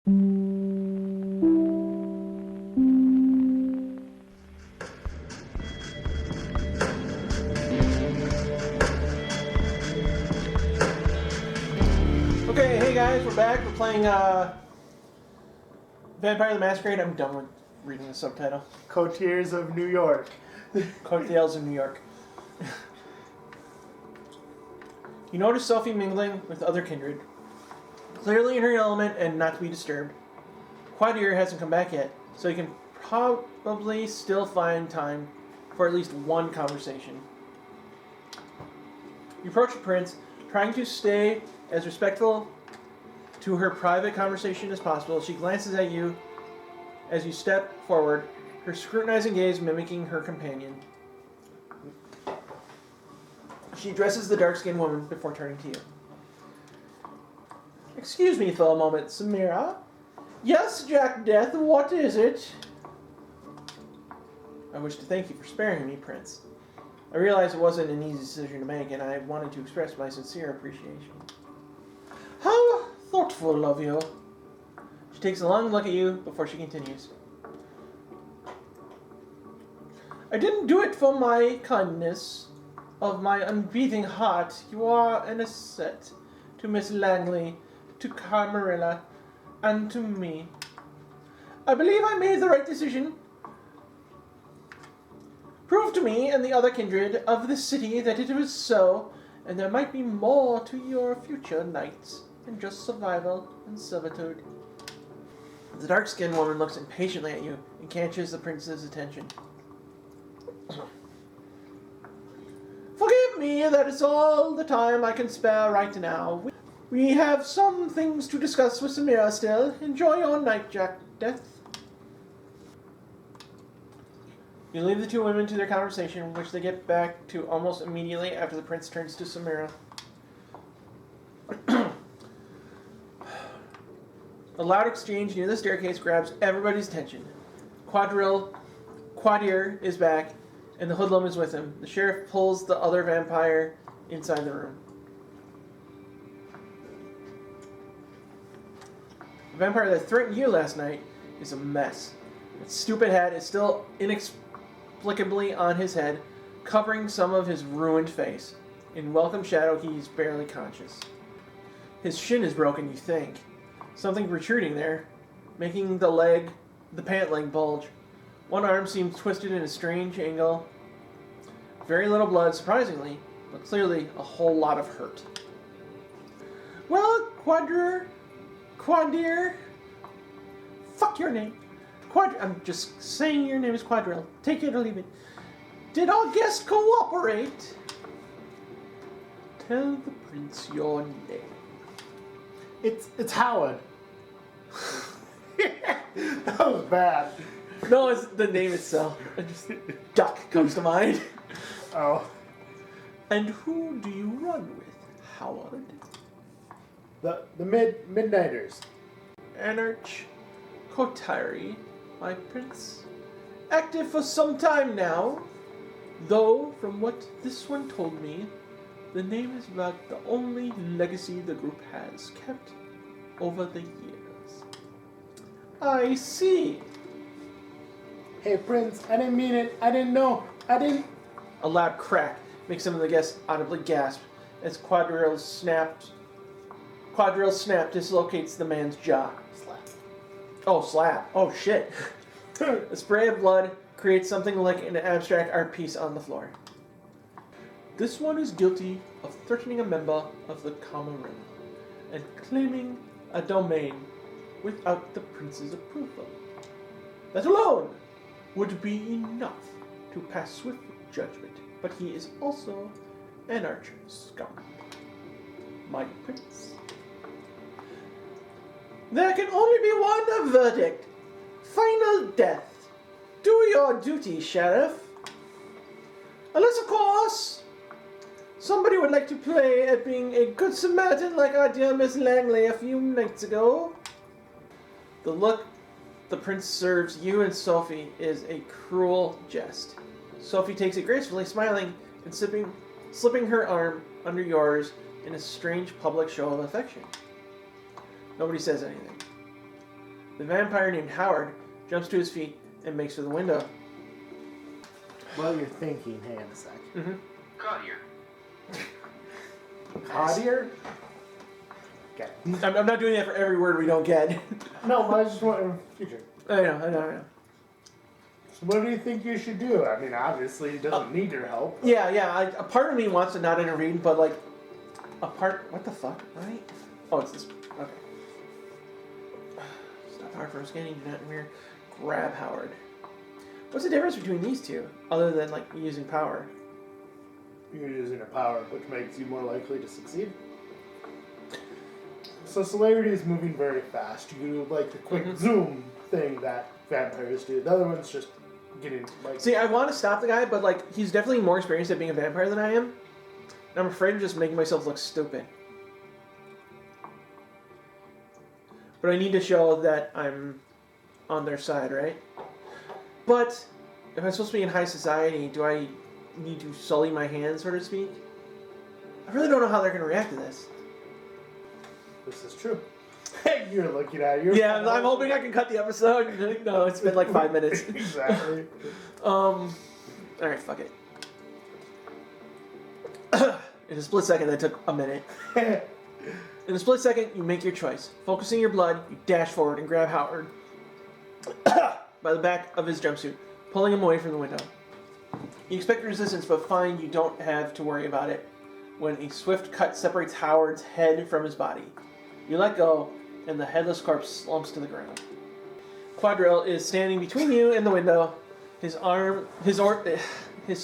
Okay, hey guys, we're back. We're playing Vampire the Masquerade. I'm done with reading the subtitle. Coteries of New York. Coteries of New York. You notice Sophie mingling with other kindred, clearly in her element and not to be disturbed. Quadir hasn't come back yet, so you can probably still find time for at least one conversation. You approach the prince, trying to stay as respectful to her private conversation as possible. She glances at you as you step forward, her scrutinizing gaze mimicking her companion. She addresses the dark-skinned woman before turning to you. Excuse me for a moment, Samira. Yes, Jack Deth, what is it? I wish to thank you for sparing me, Prince. I realize it wasn't an easy decision to make, and I wanted to express my sincere appreciation. How thoughtful of you. She takes a long look at you before she continues. I didn't do it for my kindness of my unbeating heart. You are an asset to Miss Langley, to Carmarilla, and to me. I believe I made the right decision. Prove to me and the other kindred of the city that it was so, and there might be more to your future knights than just survival and servitude. The dark-skinned woman looks impatiently at you and catches the prince's attention. Forgive me, that is all the time I can spare right now. We have some things to discuss with Samira still. Enjoy your night, Jack Deth. You leave the two women to their conversation, which they get back to almost immediately after the prince turns to Samira. A loud exchange near the staircase grabs everybody's attention. Quadir is back, and the hoodlum is with him. The sheriff pulls the other vampire inside the room. The vampire that threatened you last night is a mess. Its stupid hat is still inexplicably on his head, covering some of his ruined face. In welcome shadow, he's barely conscious. His shin is broken, you think. Something protruding there, making the pant leg bulge. One arm seems twisted in a strange angle. Very little blood, surprisingly, but clearly a whole lot of hurt. Well, Quadir, fuck your name. I'm just saying your name is Quadrille. Take it or leave it. Did our guest cooperate? Tell the prince your name. It's Howard. That was bad. No, it's the name itself. Duck comes to mind. Oh. And who do you run with, Howard? The Midnighters. Anarch Kotari, my prince. Active for some time now. Though, from what this one told me, the name is about the only legacy the group has kept over the years. I see. Hey, Prince, I didn't mean it. I didn't know. A loud crack makes some of the guests audibly gasp as Quadrille snap dislocates the man's jaw. Slap. Oh, shit. A spray of blood creates something like an abstract art piece on the floor. This one is guilty of threatening a member of the Camarilla and claiming a domain without the prince's approval. That alone would be enough to pass swift judgment, but he is also an archer scum. My prince. There can only be one verdict. Final death. Do your duty, Sheriff. Unless, of course, somebody would like to play at being a good Samaritan like our dear Miss Langley a few nights ago. The look the prince serves you and Sophie is a cruel jest. Sophie takes it gracefully, smiling and slipping her arm under yours in a strange public show of affection. Nobody says anything. The vampire named Howard jumps to his feet and makes for the window. While you're thinking, hang on a sec. Mm-hmm. Cotier. Cotier? Okay. I'm not doing that for every word we don't get. No, I just want in the future. I know. So what do you think you should do? I mean, obviously, he doesn't need your help. Yeah. A part of me wants to not intervene, but like, what the fuck, right? Oh, it's this. Okay. Stop Howard from scanning. Do not interfere. Grab Howard. What's the difference between these two, other than like using power? You're using a power, which makes you more likely to succeed. So celerity is moving very fast. You do like the quick zoom thing that vampires do. The other one's just getting like. See, I want to stop the guy, but like he's definitely more experienced at being a vampire than I am. And I'm afraid of just making myself look stupid. But I need to show that I'm on their side, right? But if I'm supposed to be in high society, do I need to sully my hands, so to speak? I really don't know how they're going to react to this. This is true. You're looking at your. Yeah, I'm hoping I can cut the episode. No, it's been like 5 minutes. Exactly. Alright, fuck it. In a split second, that took a minute. In a split second, you make your choice. Focusing your blood, you dash forward and grab Howard by the back of his jumpsuit, pulling him away from the window. You expect resistance, but find you don't have to worry about it when a swift cut separates Howard's head from his body. You let go, and the headless corpse slumps to the ground. Quadrille is standing between you and the window, his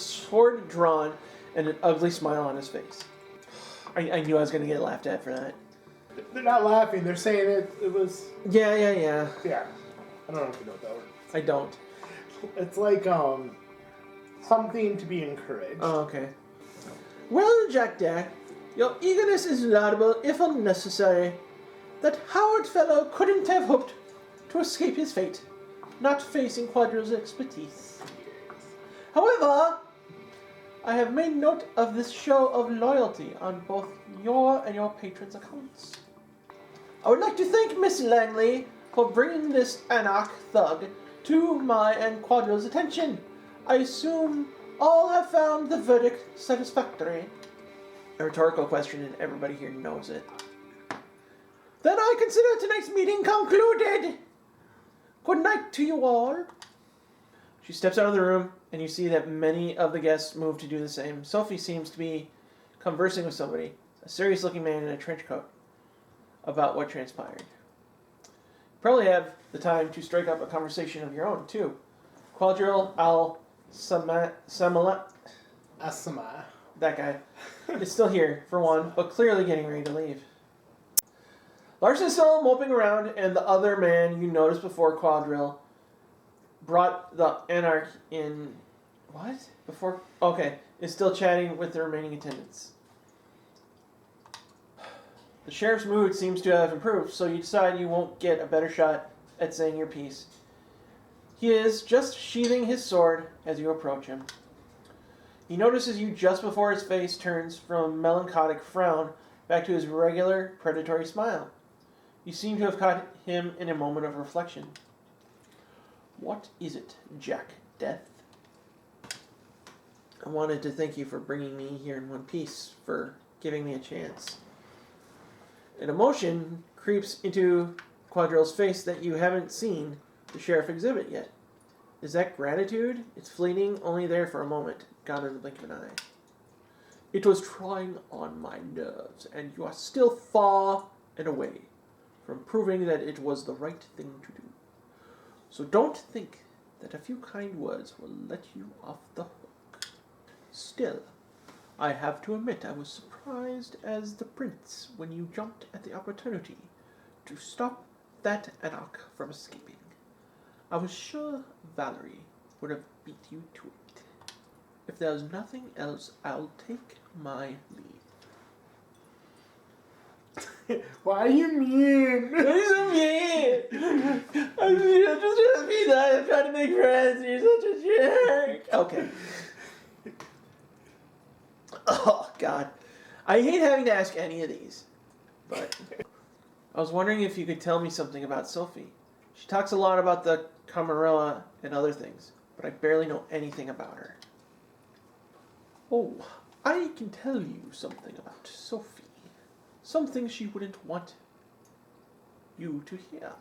sword drawn, and an ugly smile on his face. I knew I was going to get laughed at for that. They're not laughing. They're saying it was. Yeah. Yeah. I don't know if you know what that word. I don't. It's like something to be encouraged. Oh, okay. Well, Jack Dack, your eagerness is laudable, if unnecessary. That Howard fellow couldn't have hoped to escape his fate, not facing Quadrille's expertise. However, I have made note of this show of loyalty on both your and your patron's accounts. I would like to thank Miss Langley for bringing this anarch thug to my and Quadrille's attention. I assume all have found the verdict satisfactory. A rhetorical question, and everybody here knows it. Then I consider tonight's meeting concluded. Good night to you all. She steps out of the room, and you see that many of the guests move to do the same. Sophie seems to be conversing with somebody, a serious-looking man in a trench coat, about what transpired. You probably have the time to strike up a conversation of your own, too. Quadrille Samala, Asama. that guy, is still here, for one, but clearly getting ready to leave. Larson's still moping around, and the other man you noticed before Quadrille brought the anarch in. What? Before? Okay, is still chatting with the remaining attendants. The sheriff's mood seems to have improved, so you decide you won't get a better shot at saying your piece. He is just sheathing his sword as you approach him. He notices you just before his face turns from a melancholic frown back to his regular predatory smile. You seem to have caught him in a moment of reflection. What is it, Jack Deth? I wanted to thank you for bringing me here in one piece, for giving me a chance. An emotion creeps into Quadrille's face that you haven't seen the sheriff exhibit yet. Is that gratitude? It's fleeting, only there for a moment, gone in the blink of an eye. It was trying on my nerves, and you are still far and away from proving that it was the right thing to do. So don't think that a few kind words will let you off the hook. Still, I have to admit I was surprised as the prince when you jumped at the opportunity to stop that anarch from escaping. I was sure Valerie would have beat you to it. If there's nothing else, I'll take my leave. Why are you mean? What is so mean? I'm just trying to be nice. I'm trying to make friends. You're such a jerk. Okay. Oh, God. I hate having to ask any of these. But I was wondering if you could tell me something about Sophie. She talks a lot about the Camarilla and other things, but I barely know anything about her. Oh, I can tell you something about Sophie. Something she wouldn't want you to hear.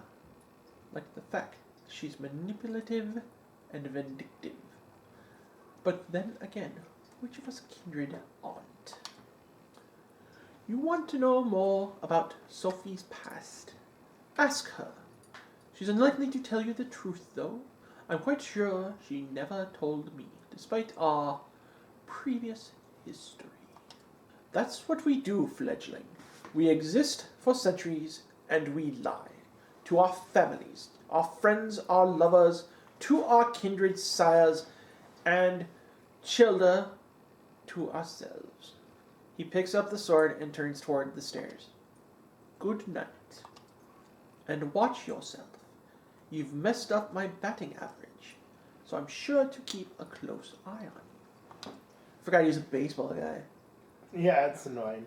Like the fact that she's manipulative and vindictive. But then again, which of us kindred aren't? You want to know more about Sophie's past? Ask her. She's unlikely to tell you the truth, though. I'm quite sure she never told me, despite our previous history. That's what we do, fledgling. We exist for centuries, and we lie. To our families, our friends, our lovers, to our kindred sires, and childer to ourselves. He picks up the sword and turns toward the stairs. Good night. And watch yourself. You've messed up my batting average, so I'm sure to keep a close eye on you. Forgot he's a baseball guy. Yeah, it's annoying.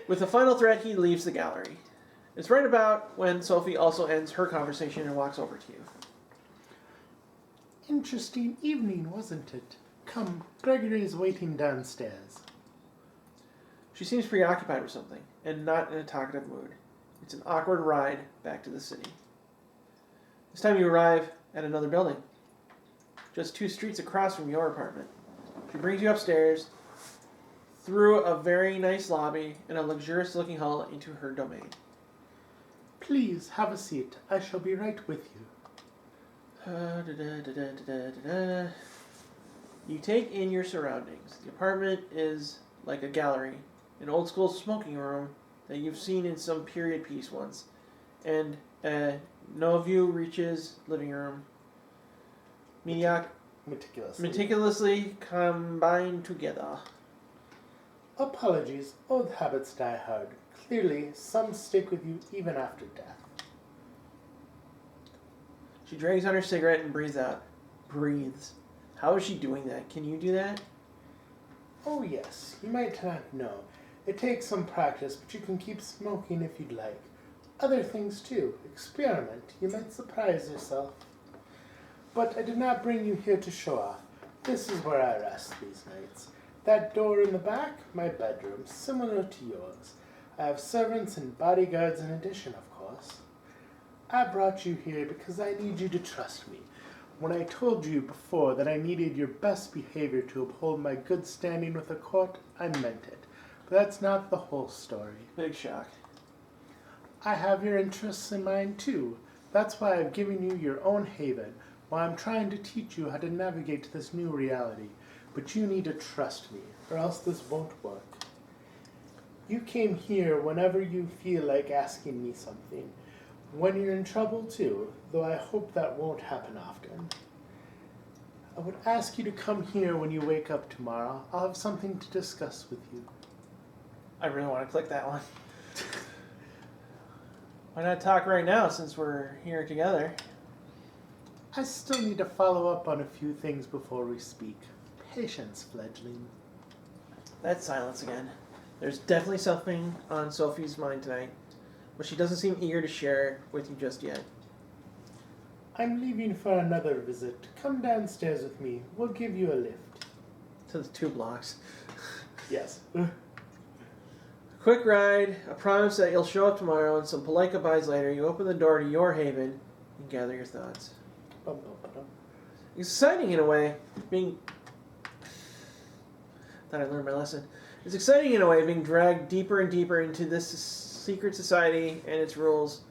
With a final threat, he leaves the gallery. It's right about when Sophie also ends her conversation and walks over to you. Interesting evening, wasn't it? Come, Gregory's waiting downstairs. She seems preoccupied with something, and not in a talkative mood. It's an awkward ride back to the city. This time you arrive at another building, just 2 streets across from your apartment. She brings you upstairs, through a very nice lobby and a luxurious-looking hall into her domain. Please, have a seat. I shall be right with you. You take in your surroundings. The apartment is like a gallery, an old-school smoking room that you've seen in some period piece once, and no view reaches living room. Meticulously combined together. Apologies, old habits die hard. Clearly, some stick with you even after death. She drags on her cigarette and breathes out. Breathes. How is she doing that? Can you do that? Oh yes, you might not know. It takes some practice, but you can keep smoking if you'd like. Other things too. Experiment. You might surprise yourself. But I did not bring you here to show off. This is where I rest these nights. That door in the back, my bedroom, similar to yours. I have servants and bodyguards in addition, of course. I brought you here because I need you to trust me. When I told you before that I needed your best behavior to uphold my good standing with the court, I meant it. But that's not the whole story. Big shock. I have your interests in mind too. That's why I've given you your own haven, while I'm trying to teach you how to navigate this new reality. But you need to trust me, or else this won't work. You came here whenever you feel like asking me something. When you're in trouble too, though I hope that won't happen often. I would ask you to come here when you wake up tomorrow. I'll have something to discuss with you. I really want to click that one. Why not talk right now since we're here together? I still need to follow up on a few things before we speak. Patience, fledgling. That silence again. There's definitely something on Sophie's mind tonight, but she doesn't seem eager to share it with you just yet. I'm leaving for another visit. Come downstairs with me. We'll give you a lift. To the 2 blocks. Yes. Quick ride, a promise that you'll show up tomorrow, and some polite goodbyes later. You open the door to your haven and gather your thoughts. Exciting in a way, being... Thought I learned my lesson. It's exciting in a way, being dragged deeper and deeper into this secret society and its rules.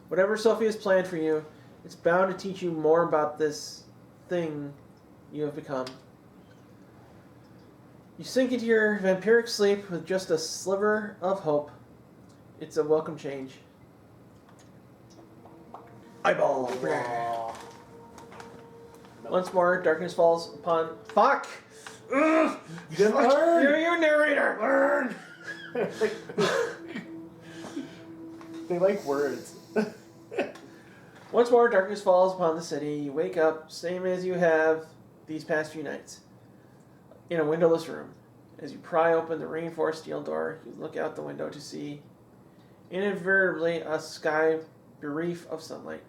Whatever Sophie has planned for you, it's bound to teach you more about this thing you have become. You sink into your vampiric sleep with just a sliver of hope. It's a welcome change. Eyeball. Once more, darkness falls upon... Fuck! Ugh! You didn't learn! You narrator! Learn! They like words. Once more, darkness falls upon the city. You wake up, same as you have these past few nights, in a windowless room. As you pry open the reinforced steel door, you look out the window to see, inadvertently, a sky bereft of sunlight.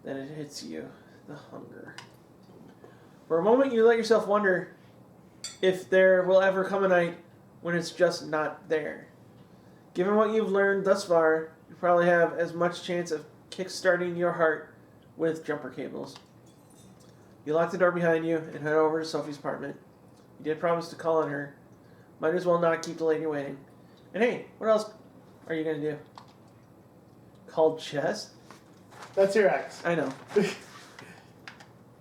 Then it hits you, the hunger. For a moment, you let yourself wonder if there will ever come a night when it's just not there. Given what you've learned thus far, you probably have as much chance of kick-starting your heart with jumper cables. You lock the door behind you and head over to Sophie's apartment. You did promise to call on her. Might as well not keep the lady waiting. And hey, what else are you going to do? Call Jess? That's your ex. I know.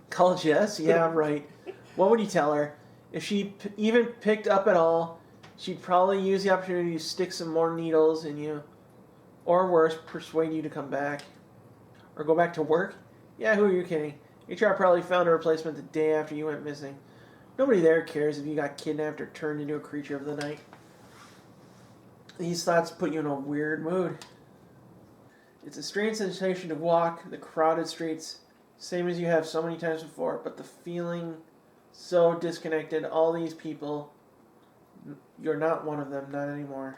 Call Jess? Yeah, right. What would you tell her? If she even picked up at all, she'd probably use the opportunity to stick some more needles in you. Or worse, persuade you to come back. Or go back to work? Yeah, who are you kidding? HR probably found a replacement the day after you went missing. Nobody there cares if you got kidnapped or turned into a creature of the night. These thoughts put you in a weird mood. It's a strange sensation to walk the crowded streets, same as you have so many times before, but the feeling so disconnected, all these people, you're not one of them, not anymore.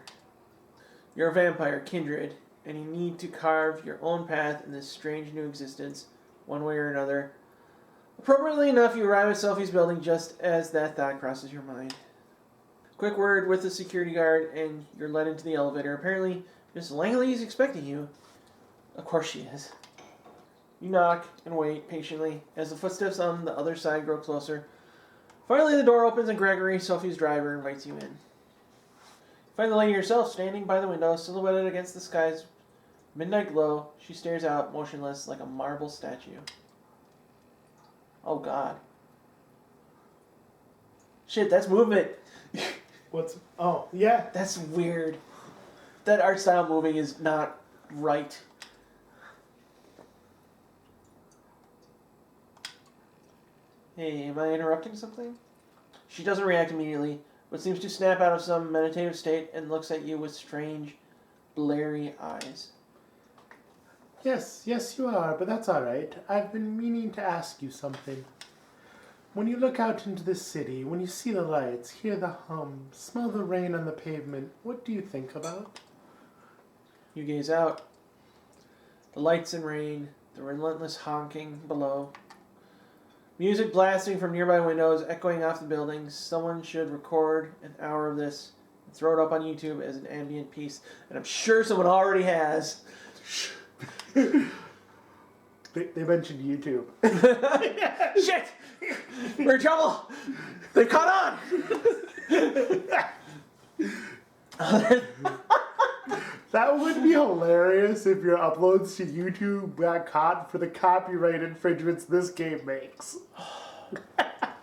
You're a vampire, kindred, and you need to carve your own path in this strange new existence, one way or another. Appropriately enough, you arrive at Sophie's building just as that thought crosses your mind. Quick word with the security guard, and you're led into the elevator. Apparently, Miss Langley is expecting you. Of course she is. You knock and wait patiently as the footsteps on the other side grow closer. Finally, the door opens and Gregory, Sophie's driver, invites you in. You find the lady herself standing by the window, silhouetted against the sky's midnight glow. She stares out, motionless, like a marble statue. Oh, God. Shit, that's movement. What's... Oh, yeah. That's weird. That art style moving is not right. Hey, am I interrupting something? She doesn't react immediately, but seems to snap out of some meditative state and looks at you with strange, blurry eyes. Yes, you are, but that's all right. I've been meaning to ask you something. When you look out into the city, when you see the lights, hear the hum, smell the rain on the pavement, what do you think about? You gaze out. The lights and rain, the relentless honking below. Music blasting from nearby windows, echoing off the buildings. Someone should record an hour of this and throw it up on YouTube as an ambient piece. And I'm sure someone already has. They mentioned YouTube. Shit! We're in trouble! They caught on! That would be hilarious if your uploads to YouTube got caught for the copyright infringements this game makes. I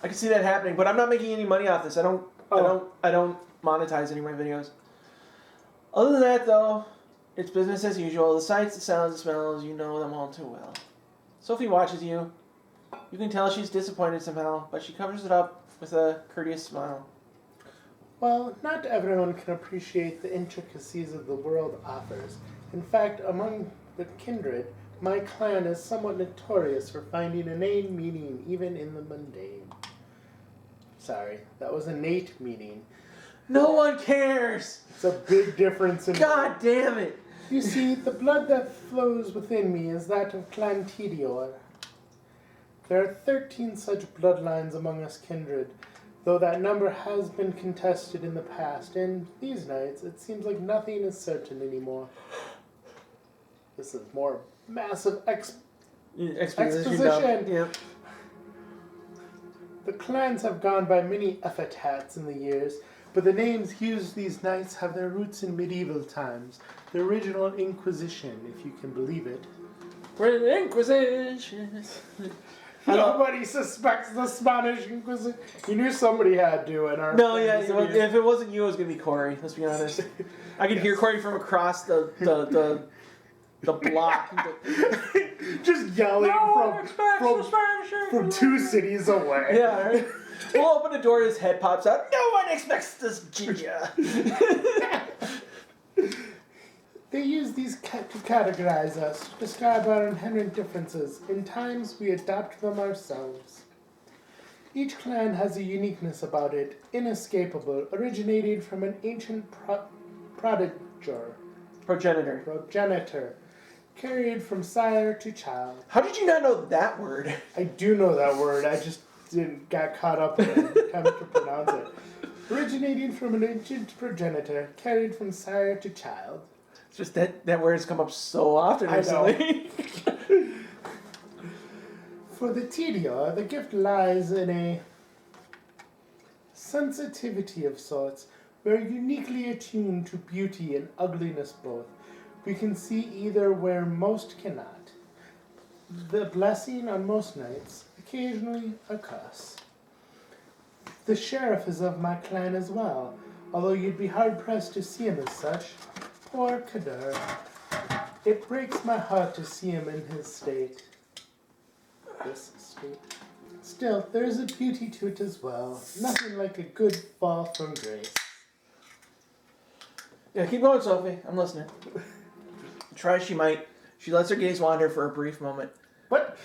can see that happening, but I'm not making any money off this. I don't monetize any of my videos. Other than that, though, it's business as usual. The sights, the sounds, the smells, you know them all too well. Sophie watches you. You can tell she's disappointed somehow, but she covers it up with a courteous smile. Well, not everyone can appreciate the intricacies of the world offers. In fact, among the kindred, my clan is somewhat notorious for finding innate meaning even in the mundane. Sorry, that was innate meaning. No one cares! It's a big difference in... God damn it! You see, the blood that flows within me is that of Clan Tidior. There are 13 such bloodlines among us kindred, though that number has been contested in the past, and these nights it seems like nothing is certain anymore. This is more massive exposition. Yeah. The clans have gone by many epithets in the years, but the names used these nights have their roots in medieval times, the original Inquisition, if you can believe it. We're the Inquisition. Nobody suspects the Spanish Inquisition. You knew somebody had to in our... No, yeah, if it wasn't you, it was going to be Corey, let's be honest. I could hear Corey from across the block. Just yelling from 2 cities away. Yeah, right? We'll open the door, his head pops out. No one expects this ginger. They use these to categorize us, to describe our inherent differences. In times, we adopt them ourselves. Each clan has a uniqueness about it, inescapable, originating from an ancient progenitor, carried from sire to child. How did you not know that word? I do know that word, I just got caught up in an attempt to pronounce it. Originating from an ancient progenitor, carried from sire to child. It's just that word has come up so often recently. For the Tidio, the gift lies in a sensitivity of sorts. We're uniquely attuned to beauty and ugliness both. We can see either where most cannot. The blessing on most nights, occasionally a curse. The sheriff is of my clan as well, although you'd be hard-pressed to see him as such. Poor Kadur. It breaks my heart to see him in his state. This state. Still, there is a beauty to it as well. Nothing like a good fall from grace. Yeah, keep going, Sophie. I'm listening. Try as she might, she lets her gaze wander for a brief moment. What?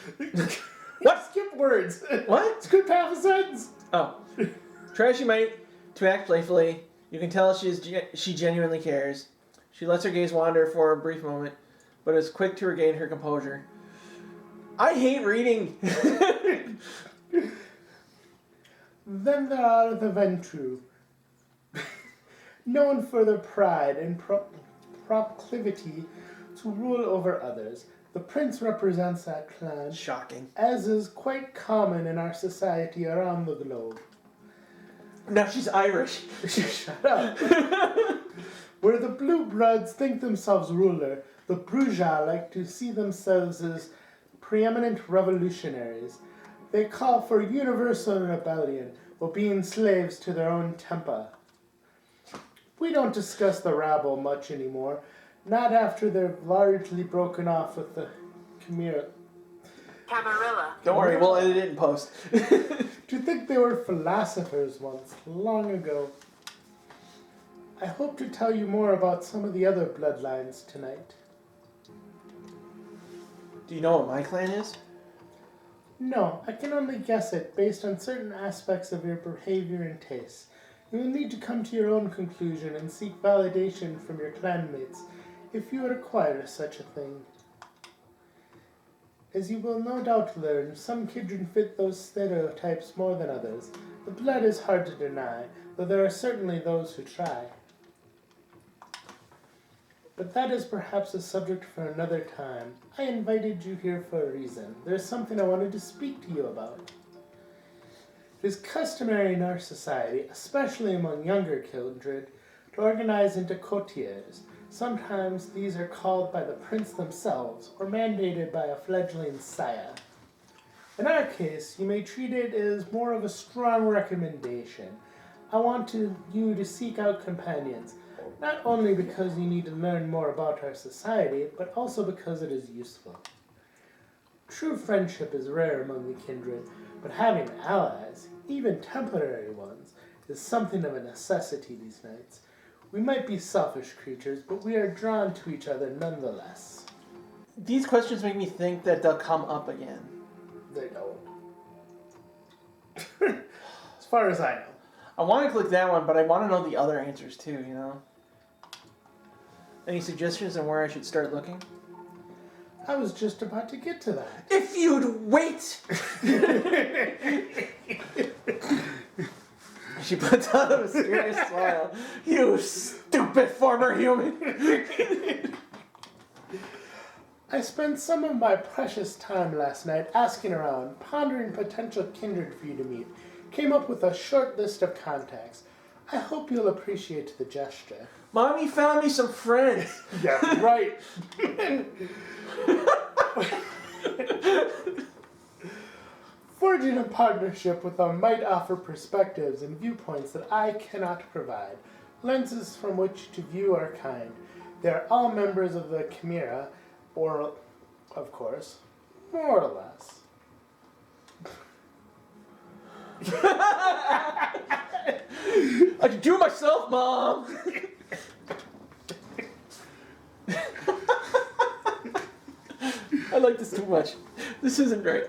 What? Skip words. What? Skip half a sentence. Oh. Try as she might to act playfully, you can tell she genuinely cares. She lets her gaze wander for a brief moment, but is quick to regain her composure. I hate reading. Then there are the Ventru, known for their pride and proclivity to rule over others. The prince represents that clan, Shocking. as is quite common in our society around the globe. Now she's Irish. Shut up. Where the blue bloods think themselves ruler, the Bruja like to see themselves as preeminent revolutionaries. They call for universal rebellion, while being slaves to their own temper. We don't discuss the rabble much anymore, not after they're largely broken off with the Chimera. Camarilla. Don't worry, we'll edit it in post. To think they were philosophers once, long ago. I hope to tell you more about some of the other bloodlines tonight. Do you know what my clan is? No, I can only guess it based on certain aspects of your behavior and tastes. You will need to come to your own conclusion and seek validation from your clanmates if you would acquire such a thing. As you will no doubt learn, some kindred fit those stereotypes more than others. The blood is hard to deny, though there are certainly those who try. But that is perhaps a subject for another time. I invited you here for a reason. There's something I wanted to speak to you about. It is customary in our society, especially among younger kindred, to organize into coteries. Sometimes these are called by the prince themselves, or mandated by a fledgling sire. In our case, you may treat it as more of a strong recommendation. I want you to seek out companions, not only because you need to learn more about our society, but also because it is useful. True friendship is rare among the kindred, but having allies, even temporary ones, is something of a necessity these nights. We might be selfish creatures, but we are drawn to each other nonetheless. These questions make me think that they'll come up again. They don't. As far as I know. I want to click that one, but I want to know the other answers too, you know? Any suggestions on where I should start looking? I was just about to get to that. If you'd wait! She puts on a mysterious smile. You stupid former human! I spent some of my precious time last night asking around, pondering potential kindred for you to meet. Came up with a short list of contacts. I hope you'll appreciate the gesture. Mommy found me some friends. Yeah, right. Forging a partnership with them might offer perspectives and viewpoints that I cannot provide, lenses from which to view our kind. They are all members of the Chimera, or, of course, more or less. I can do it myself, Mom! I like this too much. This isn't right.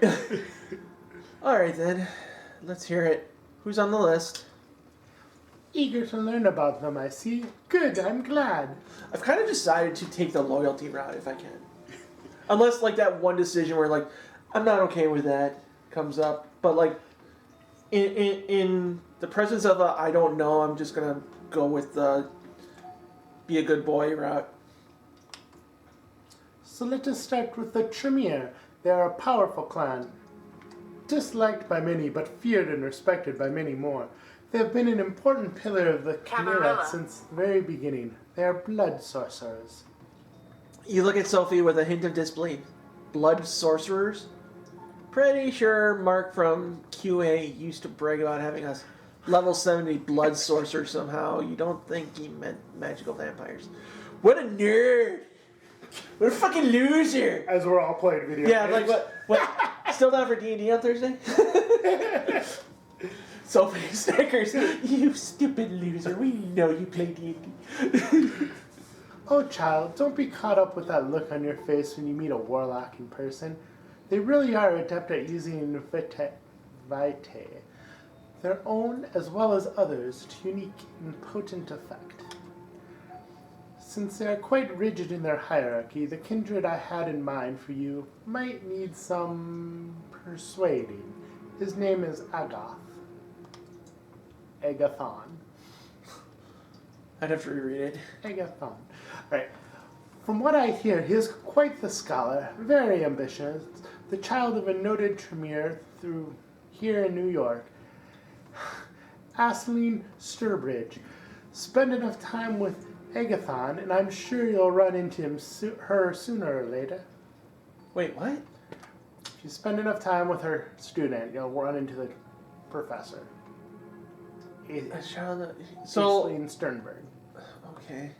Alright then, let's hear it. Who's on the list? Eager to learn about them, I see. Good, I'm glad. I've kind of decided to take the loyalty route if I can. Unless, like, that one decision where, like, I'm not okay with that comes up. But, like, in the presence of I don't know, I'm just going to go with the be a good boy route. So let us start with the Tremere. They are a powerful clan, disliked by many, but feared and respected by many more. They have been an important pillar of the Chimera Camarilla. since the very beginning. They are blood sorcerers. You look at Sophie with a hint of disbelief. Blood sorcerers? Pretty sure Mark from QA used to brag about having us level 70 blood sorcerer somehow. You don't think he meant magical vampires. What a nerd! What a fucking loser! As we're all playing video Yeah, like what? Still down for D&D on Thursday? Sophie Snickers, you stupid loser. We know you play D&D. Oh, child, don't be caught up with that look on your face when you meet a warlock in person. They really are adept at using vitae, their own as well as others, to unique and potent effect. Since they are quite rigid in their hierarchy, the kindred I had in mind for you might need some persuading. His name is Agath. Agathon. I'd have to reread it. Agathon. Right. From what I hear, he is quite the scholar, very ambitious, the child of a noted Tremere through here in New York. Aisling Sturbridge. Spend enough time with Agathon, and I'm sure you'll run into her sooner or later. Wait, what? If you spend enough time with her student, you'll run into the professor. A child. So. Aisling Sternberg. Okay.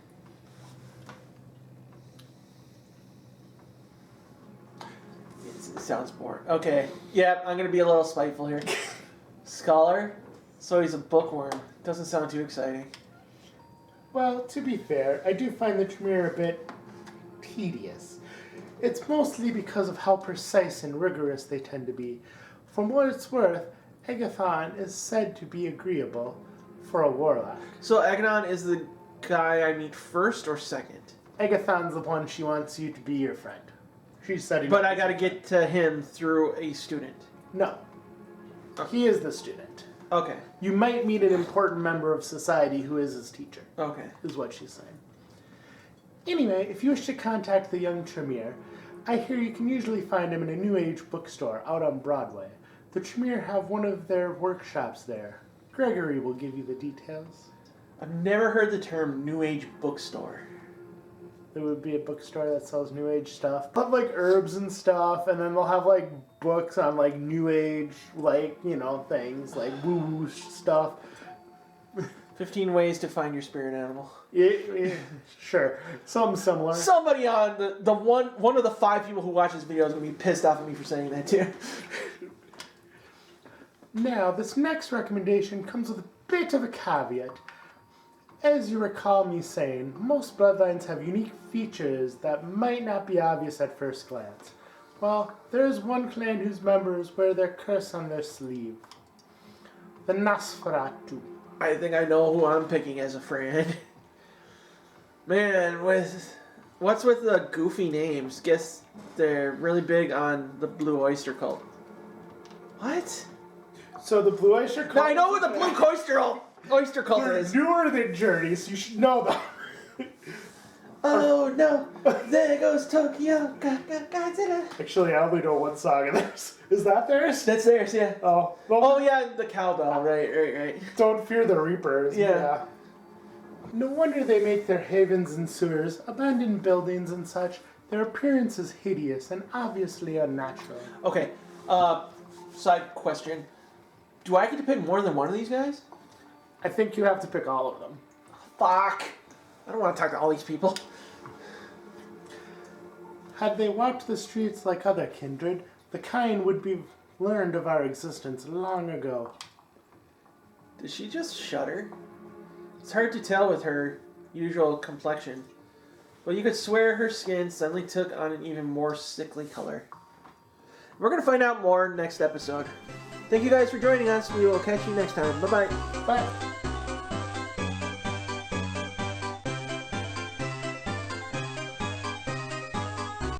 It sounds boring. Okay. Yeah, I'm gonna be a little spiteful here. Scholar. So he's a bookworm. Doesn't sound too exciting. Well, to be fair, I do find the Tremere a bit tedious. It's mostly because of how precise and rigorous they tend to be. From what it's worth, Agathon is said to be agreeable for a warlock. So Aghanon is the guy I meet first or second? Agathon's the one she wants you to be your friend. She's setting But up I this- gotta get to him through a student. No. Oh. He is the student. Okay. You might meet an important member of society who is his teacher, Okay. is what she's saying. Anyway, if you wish to contact the young Tremere, I hear you can usually find him in a New Age bookstore out on Broadway. The Tremere have one of their workshops there. Gregory will give you the details. I've never heard the term New Age bookstore. There would be a bookstore that sells New Age stuff, but like herbs and stuff, and then they'll have like books on like New Age, like, you know, things like woo-woo stuff. 15 ways to find your spirit animal. Yeah, sure, something similar. Somebody on the one of the 5 people who watch this video is gonna be pissed off at me for saying that too. Now, this next recommendation comes with a bit of a caveat. As you recall me saying, most bloodlines have unique features that might not be obvious at first glance. Well, there is one clan whose members wear their curse on their sleeve. The Nosferatu. I think I know who I'm picking as a friend. Man, what's with the goofy names? Guess they're really big on the Blue Oyster Cult. What? So the Blue Oyster Cult... Now I know what the Blue Oyster Cult They're is. newer than Journey, so you should know them. Oh no, there goes Tokyo, Godzilla. Actually, I only know one song of theirs. Is that theirs? That's theirs, yeah. Oh, well, Oh yeah, the cowbell, right. Don't fear the Reapers. Yeah. No wonder they make their havens in sewers, abandoned buildings and such. Their appearance is hideous and obviously unnatural. Okay, side question. Do I get to pick more than one of these guys? I think you have to pick all of them. Fuck. I don't want to talk to all these people. Had they walked the streets like other kindred, the kind would be learned of our existence long ago. Did she just shudder? It's hard to tell with her usual complexion, but you could swear her skin suddenly took on an even more sickly color. We're going to find out more next episode. Thank you guys for joining us. We will catch you next time. Bye-bye. Bye.